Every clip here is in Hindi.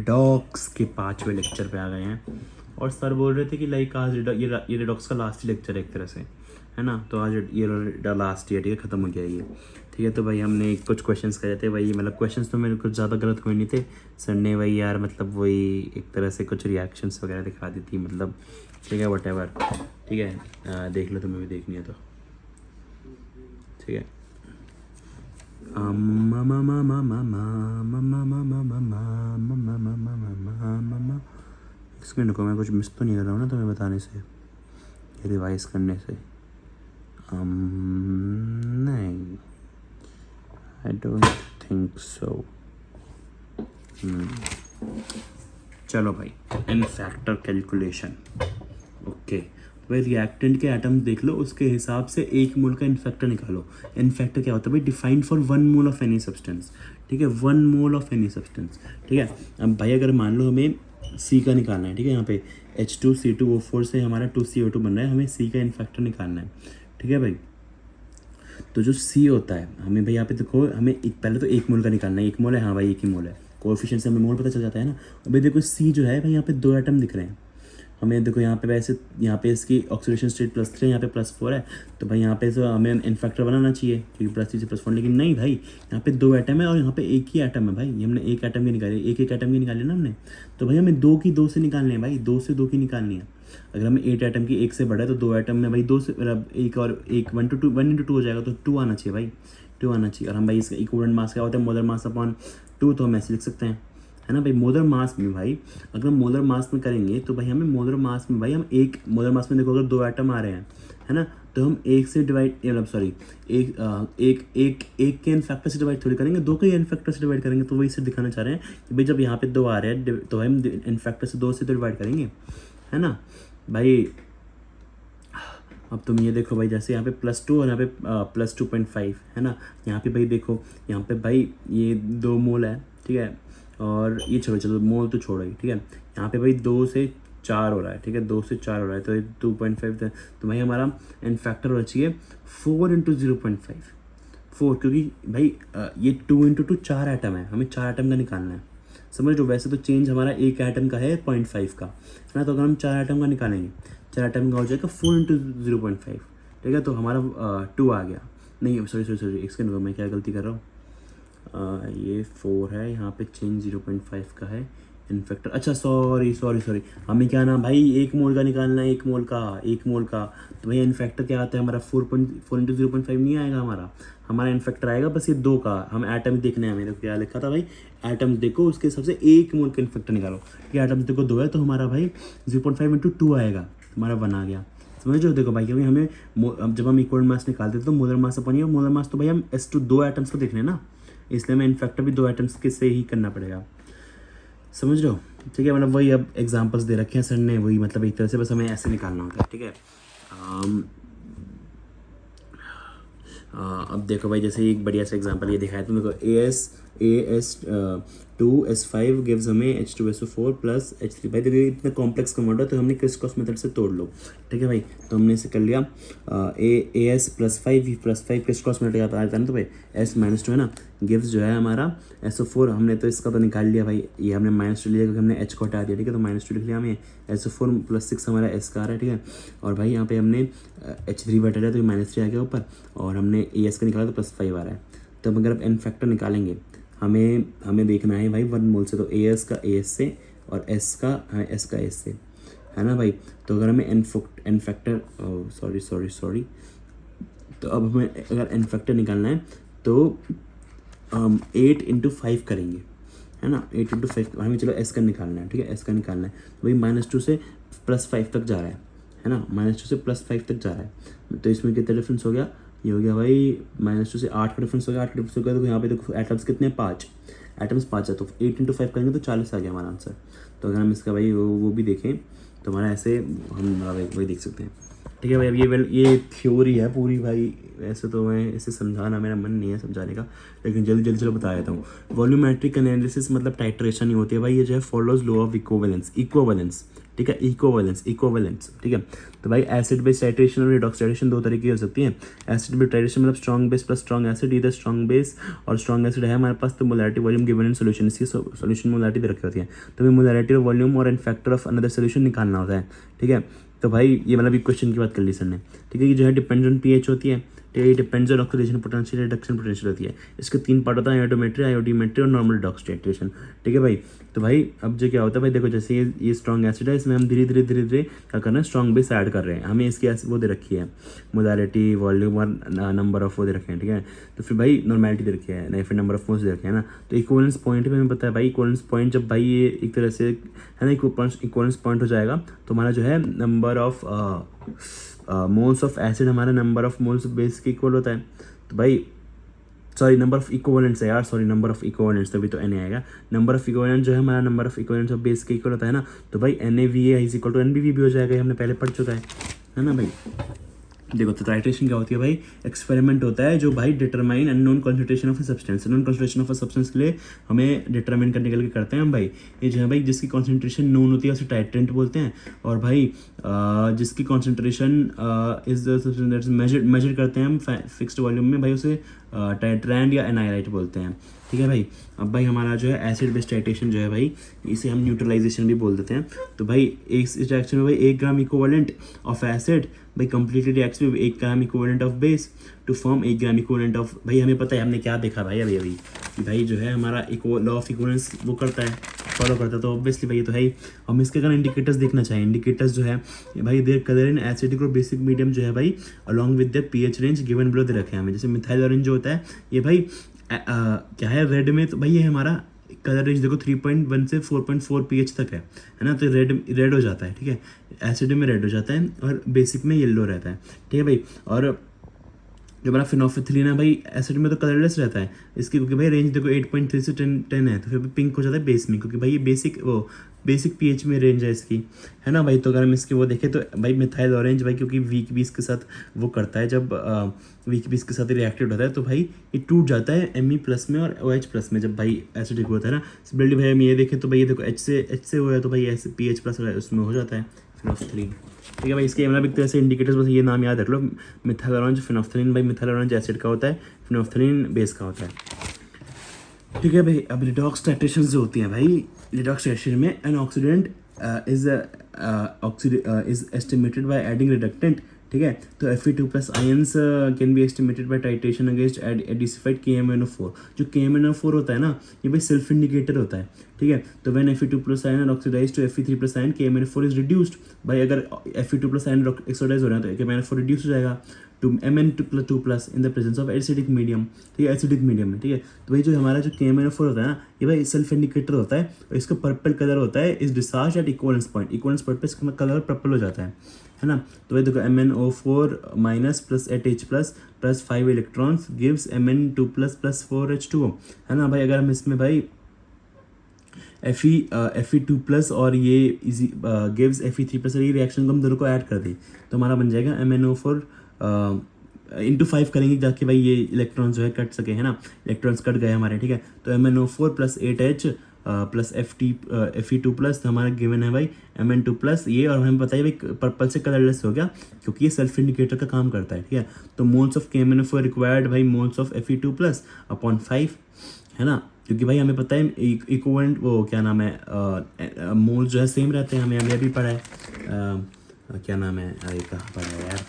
रिडॉक्स के 5वें लेक्चर पे आ गए हैं और सर बोल रहे थे कि लाइक आज ये रिडॉक्स का लास्ट ही लेक्चर है एक तरह से, है ना। तो आज ये लास्ट ईयर, ठीक है, ख़त्म हो गया ये, ठीक है। तो भाई हमने कुछ क्वेश्चंस करे थे भाई, मतलब क्वेश्चंस तो मेरे कुछ ज़्यादा गलत हुए नहीं थे। सर ने भाई यार मतलब वही एक तरह से कुछ रिएक्शंस वगैरह दिखा दी थी, मतलब ठीक है, वट ठीक है। देख लो, तुम्हें भी देखनी है तो ठीक है। सेकंड को मैं कुछ मिस तो नहीं कर रहा हूँ ना तुम्हें बताने से, रिवाइज करने से? नहीं, आई डोंट थिंक सो। चलो भाई, इन फैक्टर कैलकुलेशन, ओके। भाई रिएक्टेंट के एटम्स देख लो, उसके हिसाब से 1 मोल का इनफैक्टर निकालो। इनफैक्टर क्या होता है भाई? Defined for 1 mole of any substance, ठीक है, 1 मोल ऑफ एनी सब्सटेंस, ठीक है। अब भाई अगर मान लो हमें सी का निकालना है, ठीक है, यहाँ पे H2C2O4 से हमारा 2CO2 बन रहा है, हमें सी का इनफैक्टर निकालना है, ठीक है भाई। तो जो सी होता है, हमें भाई यहाँ पे देखो, हमें पहले तो 1 मोल का निकालना है। 1 मोल है, हाँ भाई 1 ही मोल है, कोएफिशिएंट से हमें मोल पता चल जाता है ना। अभी देखो सी जो है भाई, यहाँ पे 2 एटम दिख रहे हैं हमें। देखो यहाँ पे वैसे, यहाँ पे इसकी ऑक्सीडेशन स्टेट +3 है, यहाँ पे +4 है, तो भाई यहाँ पे तो हमें इनफैक्टर बनाना चाहिए क्योंकि +3 से +4, लेकिन नहीं भाई, यहाँ पे 2 एटम है और यहाँ पे 1 ही एटम है भाई। ये हमने 1 एटम की निकाली, एक एटम की निकाली ना हमने, तो भाई हमें 2 की 2 से निकालनी है भाई, 2 से 2 की निकालनी है। अगर हमें 8 एटम की 1 से बड़ा है तो 2 एटम में भाई 2 से, मतलब 1 और 1 1 into 2 हो जाएगा, तो 2 आना चाहिए भाई, 2 आना चाहिए। और हम भाई इसका इक्विवेलेंट मास क्या होता है? मोलर मास अपॉन 2, तो हम ऐसे लिख सकते हैं, है ना भाई। मोलर मास में भाई, अगर हम मोलर मास में करेंगे तो भाई हमें मोलर मास में भाई, हम एक मोलर मास में देखो अगर 2 एटम आ रहे हैं, है ना, तो हम 1 से डिवाइड, मतलब सॉरी, एक के इनफैक्टर से डिवाइड थोड़ी करेंगे, 2 के इनफैक्टर से डिवाइड करेंगे। तो वही से दिखाना चाह रहे हैं कि भाई जब यहाँ पे 2 आ रहे हैं तो हम इनफैक्टर से 2 से तो डिवाइड करेंगे, है ना भाई। अब तुम ये देखो भाई, जैसे यहाँ पे +2 और यहाँ पे +2.5 है ना। यहाँ पे भाई देखो, यहाँ पे भाई ये 2 मोल है, ठीक है, और ये छोड़ो, चलो मोल तो छोड़ो ही, ठीक है। यहाँ पे भाई 2 से 4 हो रहा है, ठीक है, 2 से 4 हो रहा है, तो 2.5, तो भाई हमारा इनफैक्टर होना चाहिए 4 × 0.5, 4, क्योंकि भाई ये 2 × 2 4 एटम है, हमें 4 एटम का निकालना है, समझ लो। वैसे तो चेंज हमारा 1 एटम का है 0.5 का, है ना। तो अगर हम 4 एटम का निकालेंगे, 4 एटम का हो जाएगा 4 × 0.5, ठीक है। तो हमारा 2 आ गया, नहीं सॉरी, एक सेकंड, मैं क्या गलती कर रहा हूँ, ये 4 है, यहाँ पे चेंज 0.5 का है इनफैक्टर। अच्छा सॉरी, हमें क्या ना भाई 1 मोल का निकालना है, 1 मोल का। तो भाई इनफैक्टर क्या आता है हमारा? 4 × 0.5 नहीं आएगा हमारा इनफैक्टर आएगा बस ये 2 का। हम एटम देखने हैं, मेरे को क्या लिखा था भाई, एटम देखो उसके हिसाब से 1 मोल का इनफैक्टर निकालो। ये एटम देखो 2 है, तो हमारा भाई 0.5 × 2 आएगा, हमारा 1 आ गया, समझ लो। देखो भाई, क्योंकि हमें जब हम इक्वल मास निकालते हैं तो मोलर मास अपन, ये मोलर मास तो भाई हम S2 2 एटम्स को देखने ना, इसलिए हमें इनफैक्टर भी 2 एटम्स के से ही करना पड़ेगा, समझ लो, ठीक है। मतलब वही अब एग्जांपल्स दे रखे हैं सर ने, वही मतलब एक तरह से बस हमें ऐसे निकालना होता है, ठीक है। अब देखो भाई, जैसे एक बढ़िया सा एग्जांपल ये दिखाया तुमको, AS2S5 गिव्स हमें H2SO4 + H3। भाई देखिए इतना कॉम्प्लेक्स कन्वर्ट है, तो हमने क्रिस क्रॉस मेथड से तोड़ लो, ठीक है भाई। तो हमने इसे कर लिया, AS +5 +5 क्रिस क्रॉस मेथड आता है ना, तो भाई S - 2 है ना, गिव्स जो है हमारा SO4। हमने तो इसका तो निकाल लिया भाई, ये हमने -2 लिया क्योंकि हमने H को हटा दिया, ठीक है। तो -2 लिख लिया हमें, SO4 + 6 हमारा S का आ रहा है, ठीक है। और भाई यहाँ पे हमने H3 बटा है, तो -3 आ गया ऊपर, और हमने AS का निकाला तो +5 आ रहा है। तब अगर आप इनफैक्टर निकालेंगे, हमें देखना है भाई 1 मोल से, तो AS का AS से और S का S का S से, है ना भाई। तो अगर हमें इनफैक्टर, सॉरी, तो अब हमें अगर इनफैक्टर निकालना है तो हम 8 × 5 करेंगे, है ना। 8 × 5 हमें, चलो S का निकालना है, ठीक है, S का निकालना है। भाई -2 से +5 तक जा रहा है ना, -2 से +5 तक जा रहा है। तो इसमें कितना डिफरेंस हो गया? ये हो गया भाई -2 से 8 का डिफरेंस हो गया, 8 का डिफरेंस हो गया। तो यहाँ पे देखो एटम्स कितने हैं? 5 एटम्स, 5 है, तो 8 × 5 करेंगे तो 40 आ गया हमारा आंसर। तो अगर हम इसका भाई वो भी देखें तो हमारा ऐसे हम वही देख सकते हैं, ठीक है भाई। अब ये थ्योरी है पूरी भाई, ऐसे तो मैं इसे समझाना मेरा मन नहीं है समझाने का, लेकिन जल्दी जल्दी चलो बता देता हूँ। वॉल्यूमेट्रिक एनालिसिस मतलब टाइट्रेशन ही होती है भाई, ये जो है फॉलोज लॉ ऑफ इक्विवेलेंस, ठीक है, इक्विवेलेंस, ठीक है। तो भाई एसिड बेस टाइट्रेशन और रिडॉक्स टाइट्रेशन दो तरीके की हो सकती है। एसिड बेस टाइट्रेशन मतलब strong base plus strong acid, इधर स्ट्रॉन्ग बेस और स्ट्रॉन्ग एसिड है हमारे पास, तो molarity volume given in solution, इसकी सोल्यूशन मोलैरिटी दे रखी होती है, तो हमें मोलैरिटी और वॉल्यूम और n factor of another solution निकालना होता है, ठीक है। तो भाई ये मतलब एक क्वेश्चन की बात कर ली सर ने, ठीक है। ये जो है डिपेंड्स ऑन पीएच होती है, ठीक है, ये depends on oxidation potential, reduction potential होती है। इसके 3 पार्ट होता है, आयोडोमेट्री और नॉर्मल रिडॉक्स टाइट्रेशन, ठीक है भाई। तो भाई अब जो क्या होता है भाई, देखो जैसे ये स्ट्रॉन्ग एसिड है, इसमें हम धीरे धीरे क्या कर रहे हैं, स्ट्रॉन्ग बेस ऐड कर रहे हैं, हमें इसकी वो दे रखी है मोलैरिटी, वॉल्यूम और नंबर ऑफ वो दे रखे हैं, ठीक है। तो फिर भाई नॉर्मेलिटी दे रखी है, नहीं फिर नंबर ऑफ मोल्स दे रखे हैं ना। तो इक्विवेलेंस पॉइंट में हमें पता है भाई, इक्विवेलेंस पॉइंट जब भाई ये एक तरह से है ना इक्विवेलेंस पॉइंट हो जाएगा, तो हमारा जो है number of moles of acid हमारा number of moles of base के इक्वल होता है। तो भाई सॉरी नंबर ऑफ इक्विवेलेंट्स है यार, सॉरी नंबर ऑफ इक्विवेलेंट्स, तभी तो एन आएगा। नंबर ऑफ इक्विवेलेंट जो है हमारा number of equivalents of base के इक्वल होता है ना, तो भाई NaVa is equal to NbV भी हो जाएगा, ये हमने पहले पढ़ चुका है ना भाई। देखो तो टाइट्रेशन क्या होती है भाई, एक्सपेरिमेंट होता है जो भाई determine unknown concentration of a substance, unknown concentration of a substance के लिए हमें डिटरमाइन करने के लिए करते हैं हम भाई। ये जो है भाई जिसकी कॉन्सेंट्रेशन नोन होती है उसे टाइट्रेंट बोलते हैं, और भाई जिसकी concentration is the substance measure करते हैं हम फिक्स्ड वॉल्यूम में, भाई उसे टाइट्रेंड या एनाइलाइट बोलते हैं, ठीक है भाई। अब भाई हमारा जो है एसिड बेस टाइट्रेशन जो है भाई, इसे हम न्यूट्रलाइजेशन भी बोल देते हैं। तो भाई इस रिएक्शन में भाई 1 ग्राम इक्विवेलेंट ऑफ एसिड भाई completely reacts with 1 gram equivalent of base to form 1 gram equivalent of, भाई हमें पता है हमने क्या देखा भाई अभी कि भाई जो है हमारा लॉ ऑफ इक्विवेलेंस वो करता है, फॉलो करता है, तो ऑब्वियसली भाई ये तो है ही। हम इसके अगर इंडिकेटर्स देखना चाहें, इंडिकेटर्स जो है भाई देयर कलर इन एसिडिक और बेसिक मीडियम जो है भाई along with the pH range given below दे रखे हैं हमें। जैसे मिथाइल ऑरेंज जो होता है ये भाई क्या है रेड में, तो भाई ये हमारा कलर रेंज देखो 3.1 से 4.4 pH तक है ना, तो रेड हो जाता है, ठीक है, एसिड में रेड हो जाता है और बेसिक में येलो रहता है, ठीक है भाई। और जो हमारा फिनोल्फिथलीन है भाई एसिड में तो कलरलेस रहता है इसकी, क्योंकि भाई रेंज देखो 8.3 से 10 है, तो फिर पिंक हो जाता है बेस में, क्योंकि भाई ये बेसिक पीएच में रेंज है इसकी, है ना भाई। तो अगर हम इसकी वो देखें तो भाई मिथाइल ऑरेंज भाई क्योंकि वीक बेस के साथ वो करता है, जब वीक बेस के साथ रिएक्टेड होता है तो भाई ये टूट जाता है Me+ में और OH+ में जब भाई एसिडिक होता है ना। सिमिलरली भाई हम ये देखें तो भाई ये देखो H से हुआ है तो भाई ऐसे PH+ उसमें हो जाता है फिनोल्फिथलीन, ठीक है भाई। इसके मतलब एक तरह से इंडिकेटर्स बस ये नाम याद रख लो, मिथाइल ऑरेंज फिनोल्फिथलीन, भाई मिथाइल ऑरेंज एसिड का होता है, फिनोल्फिथलीन बेस का होता है, ठीक है भाई। अब रिडॉक्स टाइट्रेशन जो होती हैं भाई, रिडॉक्स टाइट्रेशन में an oxidant is estimated by adding reductant, ठीक है। तो Fe2+ ions can be estimated by titration against acidified KMnO4। जो KMnO4 होता है ना ये भाई सेल्फ इंडिकेटर होता है, ठीक है। तो when Fe2+ ion oxidise to Fe3+ ion KMnO4 is reduced, भाई अगर Fe2+ आयन ऑक्सीडाइज हो रहा है तो KMnO4 रिड्यूस हो जाएगा to Mn2+ in the presence of acidic medium, ठीक है, एसिडिक मीडियम में, ठीक है। तो भाई जो हमारा जो KMnO4 होता है ना ये भाई सेल्फ इंडिकेटर होता है और इसका पर्पल कलर होता है is discharge eight equivalence point पे इसका कलर पर्पल हो जाता है ना। तो भाई देखो MnO4- plus 8H+ plus 5 electrons gives Mn2+ plus 4H2O, है ना भाई। अगर हम इसमें भाई Fe2+ और ये गिव्स Fe3+ और ये रिएक्शन को हम दोनों को ऐड कर दें तो हमारा बन जाएगा MnO4 इंटू 5 करेंगे ताकि भाई ये इलेक्ट्रॉन्स जो है कट सके, है ना, इलेक्ट्रॉन्स कट गए हमारे, ठीक है। तो MnO4 plus 8H plus Fe2+ हमारा गिवन है भाई Mn2+ ये, और हमें पता है भाई पर्पल से कलरलेस हो गया क्योंकि ये सेल्फ इंडिकेटर का काम करता है, ठीक है। तो मोल्स ऑफ KMnO4 रिक्वायर्ड भाई मोल्स ऑफ Fe2+ अपॉन 5, है ना, क्योंकि भाई हमें पता है इक्विवेलेंट वो क्या नाम है मोल्स जो है सेम रहते हैं, हमें भी पढ़ा है क्या नाम है कहाँ पढ़ा है यार,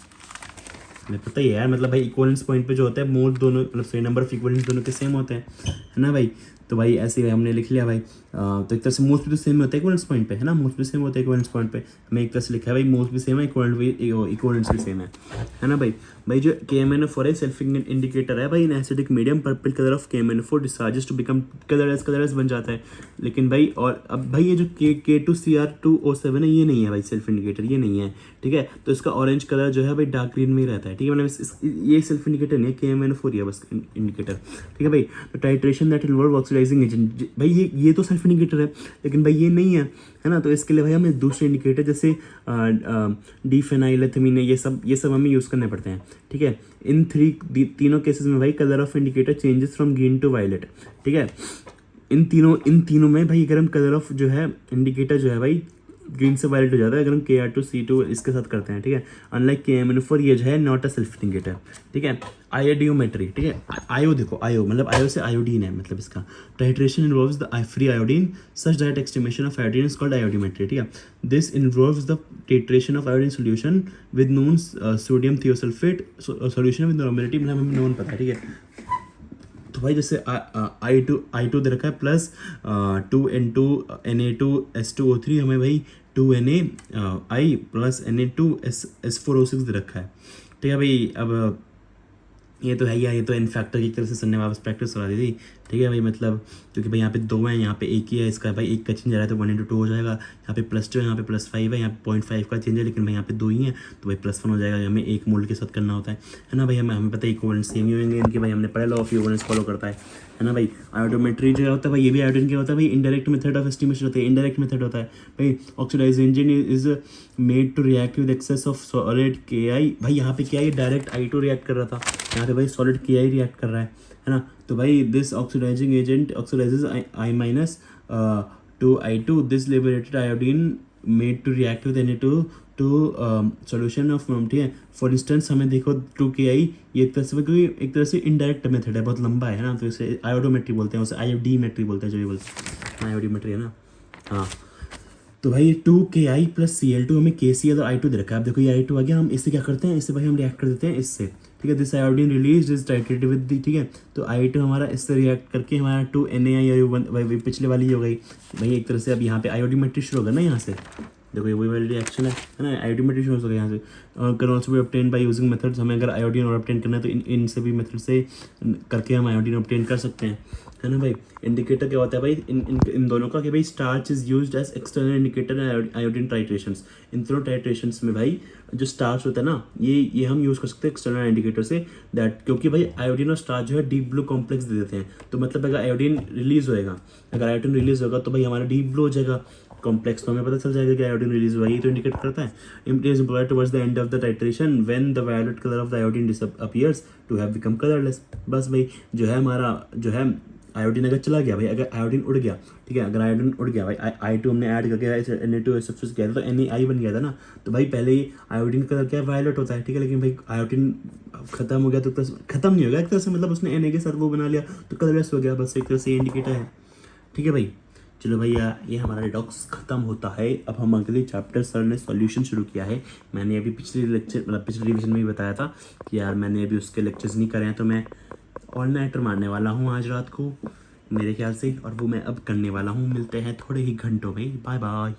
हमें पता ही है यार, मतलब भाई इक्विवेलेंस पॉइंट पे जो होता है मोल दोनों मतलब सही नंबर ऑफ इक्विवेलेंस दोनों के सेम होते हैं, है ना भाई। तो भाई ऐसे ही हमने लिख लिया भाई। तो एक तरह से मोल्स भी तो सेम होता है इक्विवेलेंस पॉइंट पे, है ना, मोल्स भी सेम होता है इक्विवेलेंस पॉइंट पे, हमें एक तरह से लिखा है भाई मोल्स भी सेम है इक्विवेलेंस भी सेम है ना भाई। भाई जो KMnO4 है सेल्फ इंडिकेटर है भाई in acidic medium, purple colour of KMnO4 discharges to become colourless बन जाता है। लेकिन भाई और अब भाई ये जो K2Cr2O7 है ये नहीं है भाई सेल्फ इंडिकेटर, ये नहीं है, ठीक है। तो इसका ऑरेंज कलर जो है भाई डार्क ग्रीन में ही रहता है, ठीक है, मतलब ये सेल्फ इंडिकेटर नहीं है, KMnO4 है बस इंडिकेटर, ठीक है भाई। तो titration that involve oxidisation oxidising agent भाई ये तो सेल्फ इंडिकेटर है, लेकिन भाई ये नहीं है ना। तो इसके लिए भाई हमें दूसरे इंडिकेटर जैसे डीफेनाइलेथमीन ये सब हमें यूज़ करने पड़ते हैं, ठीक है। इन तीनों केसेस में भाई colour of indicator changes from green to violet, ठीक है। इन तीनों में भाई अगर हम कलर ऑफ जो है इंडिकेटर जो है भाई ग्रीन से वायलेट हो जाता है अगर हम Kr2 C2 इसके साथ करते हैं, ठीक है। अनलाइक KMnO4 ये जो है नॉट अ सेल्फ इंडिकेटर, ठीक है। आयोडियोमेट्री, ठीक है। आयो देखो, आयो मतलब आयो से आयोडीन है, मतलब इसका titration involves the free iodine such that estimation of iodine is called iodometry, ठीक है। This involves the titration of iodine solution with known sodium thiosulphate solution with normality, मतलब हमें नोन पता है, ठीक है। तो भाई जैसे I2 दे रखा है प्लस 2N2Na2S2O3 हमें भाई 2Na प्लस Na2S4O6 दे रखा है, ठीक है भाई। अब ये तो है ही, ये तो इन फैक्टर की तरह से सर ने वापस प्रैक्टिस करा दी थी, ठीक है भाई। मतलब क्योंकि भाई यहाँ पे 2 हैं, यहाँ पे 1 ही है, इसका भाई 1 का चेंज आ रहा है तो 1 × 2 हो जाएगा। यहाँ पे +2 है, यहाँ पे +5 है, यहाँ पे 0.5 का चेंज है, लेकिन भाई यहाँ पे 2 ही है तो भाई +1 हो जाएगा। हमें 1 मोल के साथ करना होता है ना भाई। हमें पता है इक्विवेलेंट सेम ही होंगे इनके, भाई हमने पढ़ा लॉ ऑफ इक्विवेलेंस फॉलो करता है ना भाई। आयोडोमेट्री जो होता है भाई, ये भी आयोडीन क्या होता है भाई, इनडायरेक्ट मेथड ऑफ एस्टिमेशन होता है, इनडायरेक्ट मेथड होता है भाई। Oxidisation is made to react with excess of solid Ki, भाई यहाँ पे क्या है, डायरेक्ट I2 रिएक्ट कर रहा था, यहाँ पे भाई सॉलिड Ki रिएक्ट कर रहा है ना। तो भाई this oxidising agent oxidises I- to I2, this liberated iodine made to react with Na2 two solution of, ठीक है। फॉर इंस्टेंस हमें देखो 2Ki ये एक तरह से, क्योंकि एक तरह से इनडायरेक्ट मेथड है, बहुत लंबा है ना, तो इसे आयोडोमेट्री बोलते हैं, उसे आयोडीमेट्री बोलते हैं, जो ये बोलते हैं आयोडीमेट्री है ना, हाँ। तो भाई 2Ki प्लस Cl2 हमें KCl और I2 दे रखा है। अब देखो ये I2 आ गया, हम इससे क्या करते हैं, इससे भाई हम रिएक्ट कर देते हैं इससे, ठीक है। This iodine release is titrated with the, ठीक है। तो I2 हमारा इससे रिएक्ट करके हमारा 2NaI भाई पिछले वाली हो गई भाई एक तरह से। अब यहाँ पे आयोडीमेट्री शुरू होगा ना, यहाँ से देखो ये वही वाली रिएक्शन है ना, आयोडीमेट्री शुरू हो गया यहाँ से। Can also be obtain by using methods, हमें अगर आयोडीन और ऑब्टेन करना है तो इन से भी मेथड से करके हम आयोडीन ऑब्टेन कर सकते हैं, है ना भाई। इंडिकेटर क्या होता है भाई इन दोनों का, कि भाई starch is used as external indicator iodine titrations. इन दोनों टाइट्रेशंस में भाई जो स्टार्च होता है ना, ये हम यूज़ कर सकते हैं एक्सटर्नल इंडिकेटर से, दैट क्योंकि भाई आयोडीन और स्टार्च जो है डीप ब्लू कॉम्प्लेक्स दे देते हैं। तो मतलब अगर आयोडीन रिलीज होएगा, अगर आयोडीन रिलीज होगा तो भाई हमारा डीप ब्लू हो जाएगा कॉम्प्लेक्स, तो हमें पता चल जाएगा कि आयोडीन रिलीज हुआ, ये तो इंडिकेट करता है। It is employed towards the end of the titration when the violet colour of the iodine disappears to have become colourless. बस भाई जो है हमारा जो है आयोडीन अगर चला गया भाई, अगर आयोडीन उड़ गया, ठीक है, अगर आयोडीन उड़ गया भाई, I2 हमने ऐड करके Na2 सब्सिट्यूट किया था तो Na बन गया था ना, तो भाई पहले ही आयोडीन कलर क्या वायलेट होता है, ठीक है। लेकिन भाई आयोडीन खत्म हो गया तो खत्म नहीं हो गया एक तरह से, मतलब उसने Na के साथ वो बना लिया तो कलरलेस हो गया, बस एक तरह से इंडिकेटर है, ठीक है भाई। चलो भैया ये हमारा रिडॉक्स खत्म होता है। अब हम अगले चैप्टर सर ने सॉल्यूशन शुरू किया है। मैंने अभी पिछले लेक्चर मतलब पिछले रिवीजन में भी बताया था कि यार मैंने अभी उसके लेक्चर्स नहीं करे हैं, तो मैं ऑल नाइटर मारने वाला हूँ आज रात को मेरे ख्याल से, और वो मैं अब करने वाला हूँ। मिलते हैं थोड़े ही घंटों में, बाय बाय।